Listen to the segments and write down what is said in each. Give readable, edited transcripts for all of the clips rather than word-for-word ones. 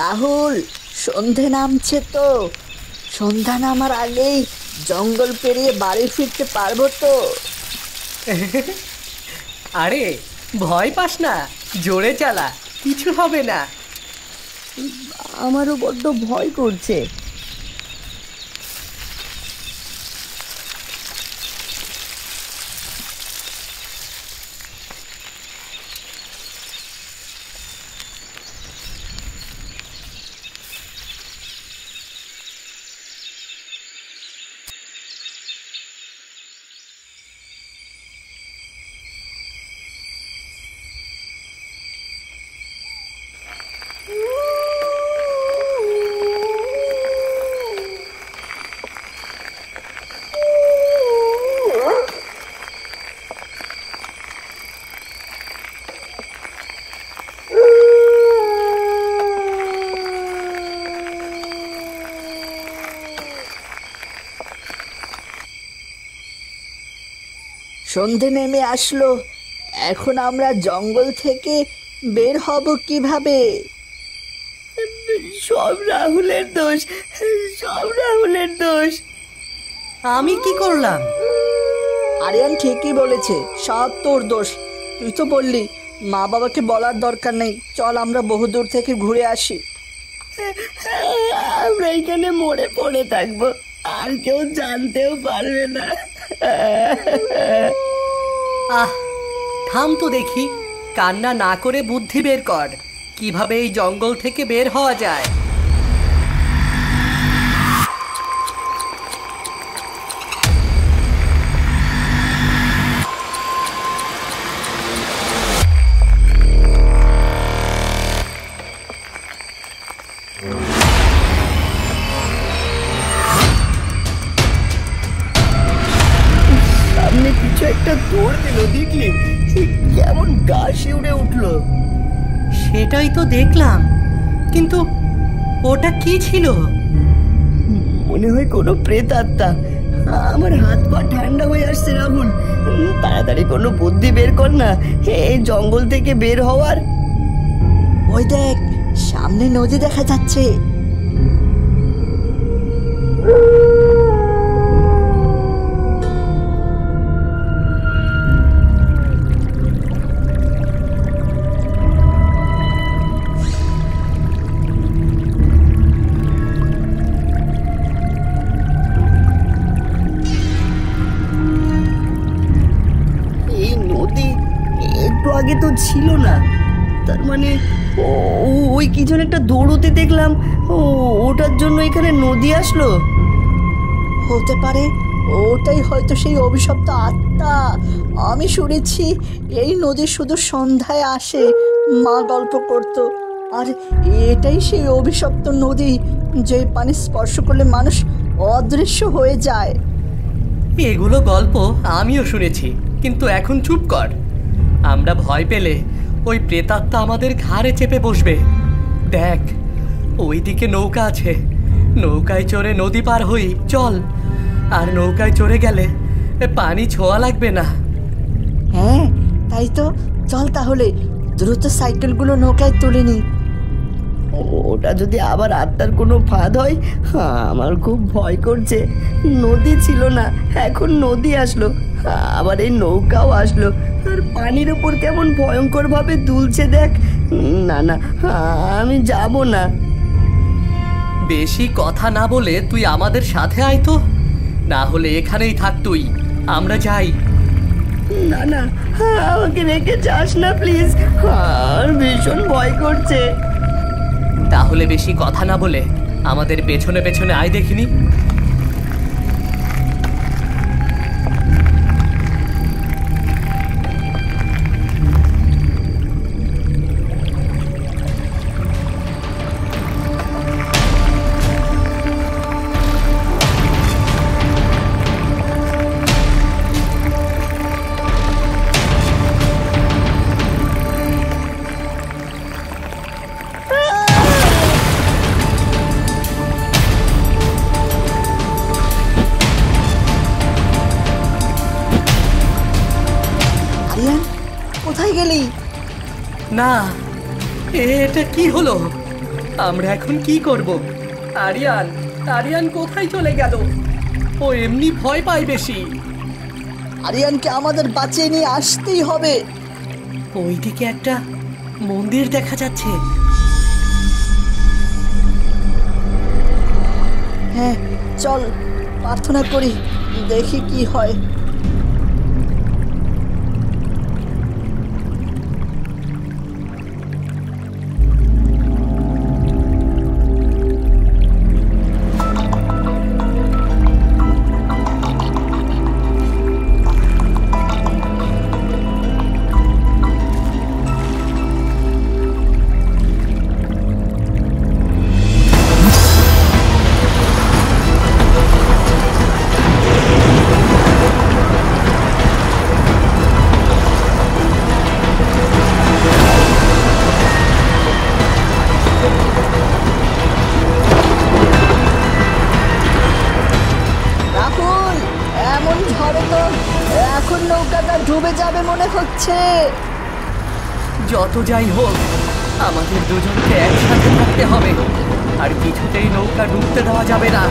রাহুল, সন্ধে নামছে তো। সন্ধ্যা নামার আগেই জঙ্গল পেরিয়ে বাড়ি ফিরতে পারবো তো? আরে ভয় পাস না, জোরে চালা, কিছু হবে না। আমারও বড্ড ভয় করছে। সন্ধে নেমে আসলো, এখন আমরা জঙ্গল থেকে বের হব কিভাবে? সব রাহুলের দোষ, সব রাহুলের দোষ। আমি কি করলাম? আরিয়ান ঠিকই বলেছে, সব তোর দোষ। তুই তো বললি মা বাবাকে বলার দরকার নেই, চল আমরা বহুদূর থেকে ঘুরে আসি। আমরা এখানে মরে পড়ে থাকবো, আর কেউ জানতেও পারবে না। আহ, থাম তো দেখি, কান্না না করে বুদ্ধি বের কর, কিভাবে এই জঙ্গল থেকে বের হওয়া যায়। সামনে কিছু একটা দৌড় দিল, দেখলি? কেমন গা শিউরে উঠলো। সেটাই তো দেখলাম, কিন্তু ওটা কি ছিল? মনে হয় কোনো প্রেতাত্মা। আমার হাত পা ঠান্ডা হয়ে আসছে রাহুল, তাড়াতাড়ি কোনো বুদ্ধি বের কর না এই জঙ্গল থেকে বের হওয়ার। ওই দেখ, সামনে নদী দেখা যাচ্ছে। আগে তো ছিল না, তার মানে ওই কি যেন একটা দৌড়তে দেখলাম, ওটার জন্য এখানে নদী আসলো। হতে পারে ওটাই হয়তো সেই অভিশপ্ত আত্মা। আমি শুনেছি এই নদী শুধু সন্ধ্যায় আসে, মা গল্প করত। আর এটাই সেই অভিশপ্ত নদী, যে পানি স্পর্শ করলে মানুষ অদৃশ্য হয়ে যায়। এগুলো গল্প আমিও শুনেছি, কিন্তু এখন চুপ কর। আমরা ভয় পেলে ওই প্রেতাত্মা আমাদের ঘাড়ে চেপে বসবে। দেখ, ওইদিকে নৌকা আছে, নৌকায় চড়ে নদী পার হই চল। আর নৌকায় চড়ে গেলে পানি ছোঁয়া লাগবে না। হ্যাঁ তাই তো, চল তাহলে দ্রুত সাইকেলগুলো নৌকায় তুলে নি। ওটা যদি আবার আত্মার কোনো ফাঁদ হয়, আমার খুব ভয় করছে। নদী ছিল না, এখন নদী আসলো, আবার এই নৌকাও আসলো, আর পানির ওপর কেমন ভয়ঙ্কর ভাবে দুলছে দেখ। না না, আমি যাব না। বেশি কথা না বলে তুই আমাদের সাথে আয় তো, না হলে এখানেই থাক তুই, আমরা যাই। না না, আমাকে রেখে যাস না প্লিজ, আর ভীষণ ভয় করছে। তাহলে বেশি কথা না বলে আমাদের পেছনে পেছনে আয় দেখিনি। কোথায় গেলি? না, এটা কি হলো? আমরা এখন কি করব? আরিয়ান, আরিয়ান কোথায় চলে গেল? ও এমনি ভয় পায় বেশি। আরিয়ানকে আমাদের বাঁচিয়ে নিয়ে আসতেই হবে। ওইদিকে একটা মন্দির দেখা যাচ্ছে। হ্যাঁ, চল প্রার্থনা করি, দেখি কি হয়। রাহুল, এমন ঝড়ে তো এখন নৌকাটা ডুবে যাবে মনে হচ্ছে। যত যাই হোক, আমাদের দুজনকে একসাথে থাকতে হবে, আর কিছুতেই নৌকা ডুবতে দেওয়া যাবে না।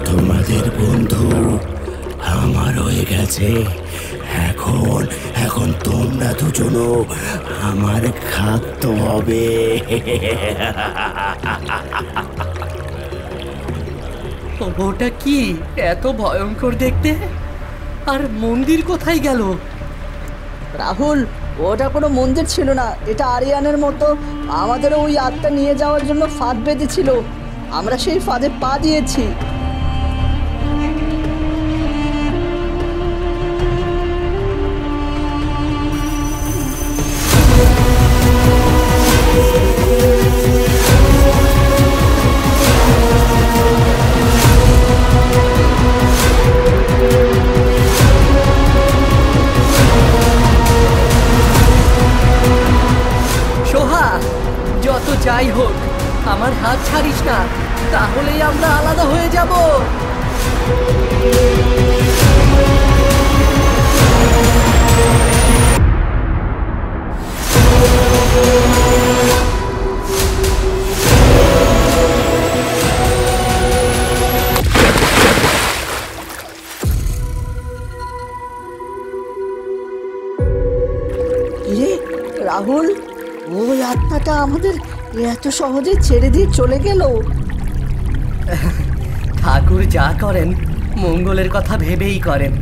তোমাদের বন্ধু আমার হয়ে গেছে। এখন এখন তোমরা দুজনও আমার খাদ্য হবে। ওটা কি এত ভয়ঙ্কর দেখতে? আর মন্দির কোথায় গেল? রাহুল, ওটা কোনো মন্দির ছিল না, এটা আরিয়ানের মতো আমাদের ওই আত্মা নিয়ে যাওয়ার জন্য ফাঁদ বেঁধেছিল। আমরা সেই ফাঁদে পা দিয়েছি। সোহা, যত যাই হোক আমার হাত ছাড়িস না, তাহলেই আমরা আলাদা হয়ে যাব। রে রাহুল, ওই আত্মাটা আমাদের এত সহজে ছেড়ে দিয়ে চলে গেল। ঠাকুর যা করেন মঙ্গলের কথা ভেবেই করেন।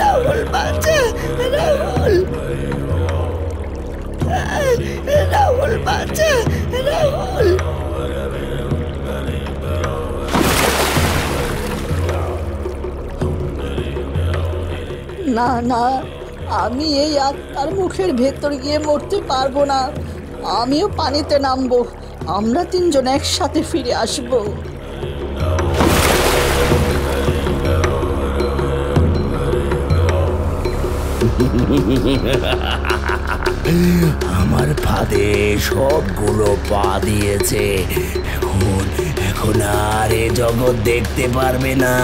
রাহুল বাঁচা, রাহুল, রাহুল বাঁচা, রাহুল। না না, আমি এই আত্মার মুখের ভেতর গিয়ে মরতে পারবো না। আমিও পানিতে নামবো, আমরা তিনজন একসাথে ফিরে আসবো। আমার ফাঁদে সবগুলো পা দিয়েছে। এখন এখন আর এ জগৎ দেখতে পারবে না।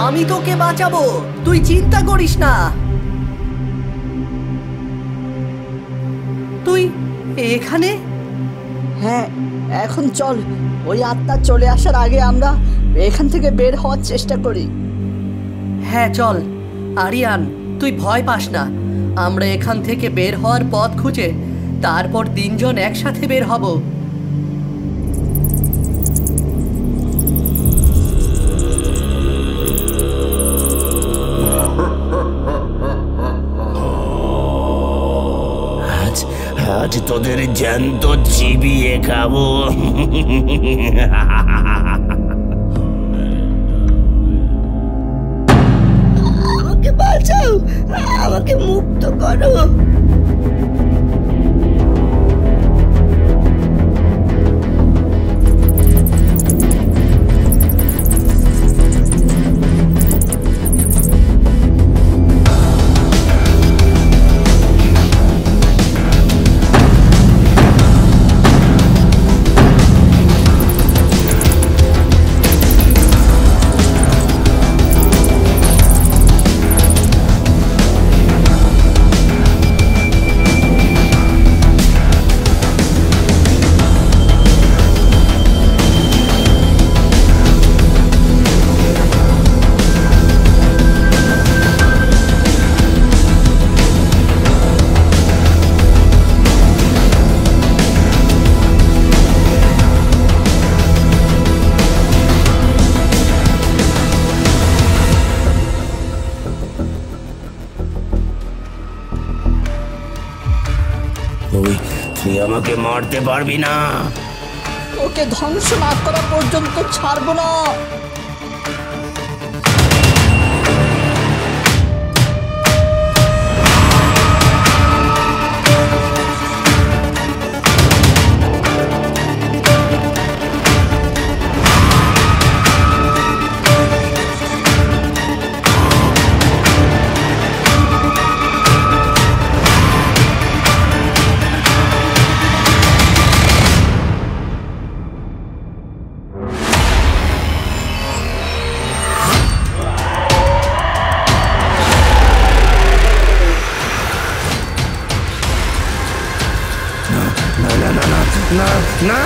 আমি তোকে বাঁচাবো, তুই চিন্তা করিস না। তুই এখানে? হ্যাঁ, এখন চল, ওই আত্মা চলে আসার আগে আমরা এখান থেকে বের হওয়ার চেষ্টা করি। হ্যাঁ চল। আরিয়ান, তুই ভয় পাস না, আমরা এখান থেকে বের হওয়ার পথ খুঁজে তারপর তিনজন একসাথে বের হব। আজ তোদের জ্যান্ত চিবিয়ে খাবো। আমাকে বাঁচাও, আমাকে মুক্ত করো। তুই আমাকে মারতে পারবি না। ওকে ধ্বংস না করা পর্যন্ত ছাড়বো না। না,